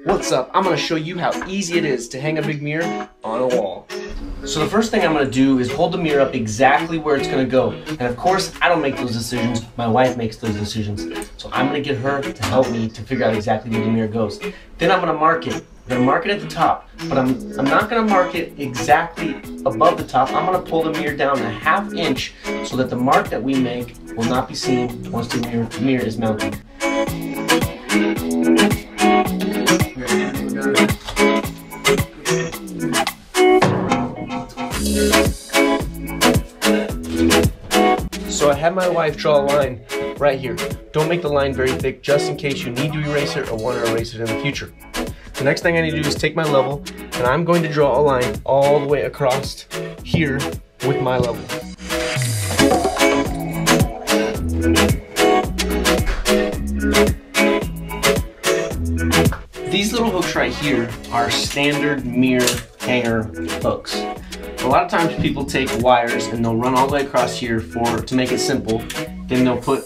What's up? I'm going to show you how easy it is to hang a big mirror on a wall. So the first thing I'm going to do is hold the mirror up exactly where it's going to go. And of course, I don't make those decisions. My wife makes those decisions. So I'm going to get her to help me to figure out exactly where the mirror goes. Then I'm going to mark it. I'm going to mark it at the top, but I'm not going to mark it exactly above the top. I'm going to pull the mirror down a ½ inch so that the mark that we make will not be seen once the mirror is mounted. So I had my wife draw a line right here. Don't make the line very thick just in case you need to erase it or want to erase it in the future. The next thing I need to do is take my level, and I'm going to draw a line all the way across here with my level. These little hooks right here are standard mirror hanger hooks. A lot of times people take wires and they'll run all the way across here to make it simple. Then they'll put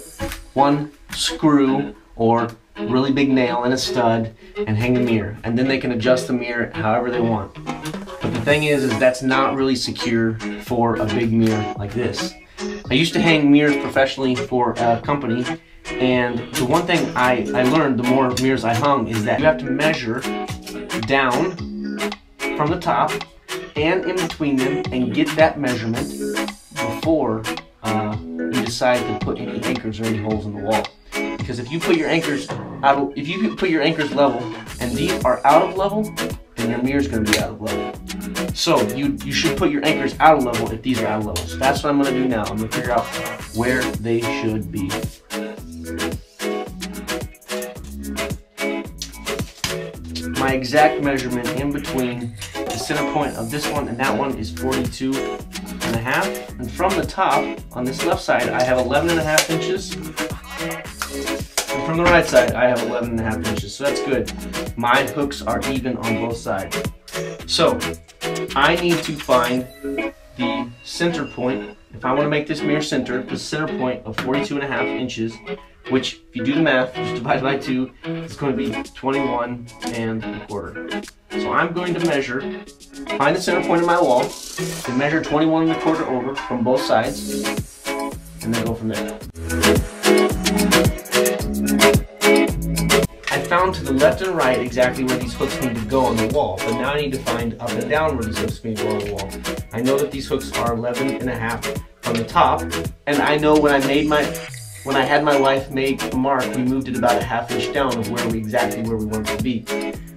one screw or really big nail in a stud and hang the mirror, and then they can adjust the mirror however they want. But the thing is that's not really secure for a big mirror like this. I used to hang mirrors professionally for a company, and the one thing I learned the more mirrors I hung is that you have to measure down from the top and in between them and get that measurement before you decide to put any anchors or any holes in the wall. Because if you put your anchors level and these are out of level, then your mirror is going to be out of level. So you should put your anchors out of level if these are out of level. So that's what I'm going to do now. I'm going to figure out where they should be. My exact measurement in between the center point of this one and that one is 42.5, and from the top on this left side I have 11.5 inches, and from the right side I have 11.5 inches, so that's good. My hooks are even on both sides. So I need to find the center point. If I want to make this mirror center, the center point of 42.5 inches, which if you do the math, just divide by 2, it's going to be 21.25. So I'm going to measure, find the center point of my wall, and measure 21.25 over from both sides, and then go from there. I found to the left and right exactly where these hooks need to go on the wall, but now I need to find up and down where these hooks need to go on the wall. I know that these hooks are 11.5 from the top, and I know when I had my wife make a mark, we moved it about a ½ inch down of exactly where we want it to be.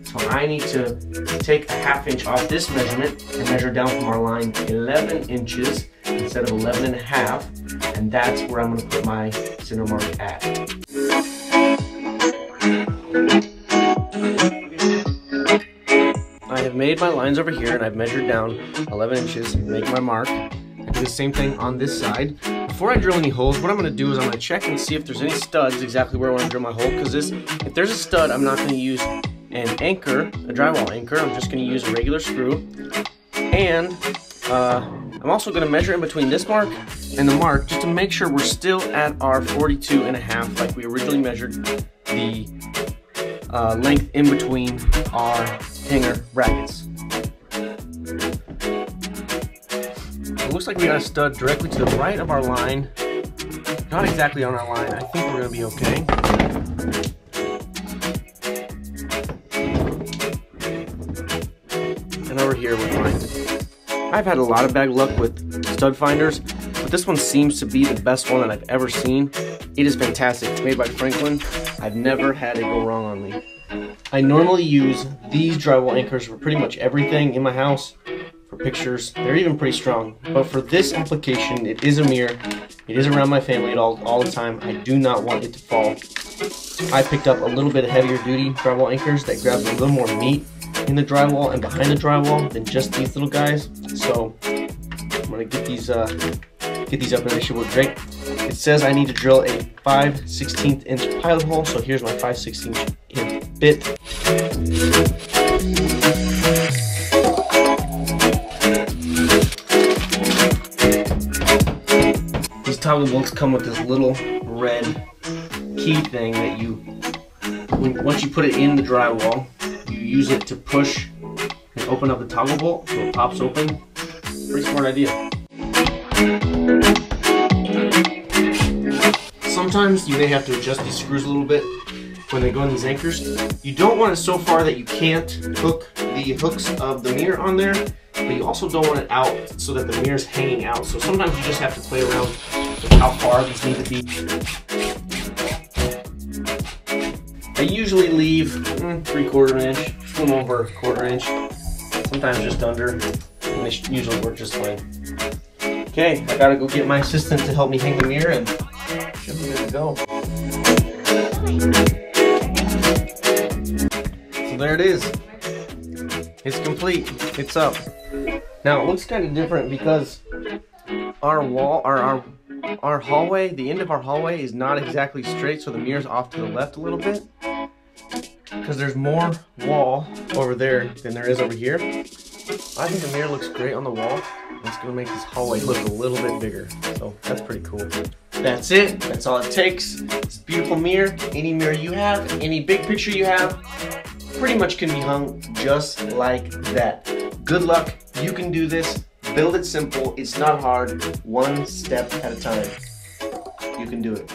So I need to take a ½ inch off this measurement and measure down from our line 11 inches instead of 11.5, and that's where I'm going to put my center mark at. I have made my lines over here, and I've measured down 11 inches and make my mark. I do the same thing on this side. Before I drill any holes, what I'm going to do is I'm going to check and see if there's any studs exactly where I want to drill my hole, because if there's a stud, I'm not going to use an anchor, a drywall anchor. I'm just going to use a regular screw. And I'm also going to measure in between this mark and the mark just to make sure we're still at our 42.5 like we originally measured the length in between our hanger brackets. It looks like we got a stud directly to the right of our line. Not exactly on our line. I think we're going to be okay. And over here we're fine. I've had a lot of bad luck with stud finders, but this one seems to be the best one that I've ever seen. It is fantastic. It's made by Franklin. I've never had it go wrong on me. I normally use these drywall anchors for pretty much everything in my house. For pictures, they're even pretty strong. But for this application, it is a mirror. It is around my family all the time. I do not want it to fall. I picked up a little bit of heavier duty drywall anchors that grabs a little more meat in the drywall and behind the drywall than just these little guys. So I'm gonna get these up and they should work great. It says I need to drill a 5/16 inch pilot hole, so here's my 5/16 inch bit. These toggle bolts come with this little red key thing that once you put it in the drywall, you use it to push and open up the toggle bolt so it pops open. Pretty smart idea. Sometimes you may have to adjust these screws a little bit when they go in these anchors. You don't want it so far that you can't hook the hooks of the mirror on there, but you also don't want it out so that the mirror's hanging out. So sometimes you just have to play around with how far these need to be. I usually leave 3/4 inch, a little over 1/4 inch, sometimes just under, and they usually work just fine. Okay, I gotta go get my assistant to help me hang the mirror and should be good to go. So there it is. It's complete. It's up. Now it looks kind of different because our wall, our hallway, the end of our hallway is not exactly straight, so the mirror's off to the left a little bit. Because there's more wall over there than there is over here. I think the mirror looks great on the wall. It's gonna make this hallway look a little bit bigger. So that's pretty cool. That's it. That's all it takes. It's a beautiful mirror. Any mirror you have, any big picture you have, pretty much can be hung just like that. Good luck. You can do this. Build it simple. It's not hard. One step at a time. You can do it.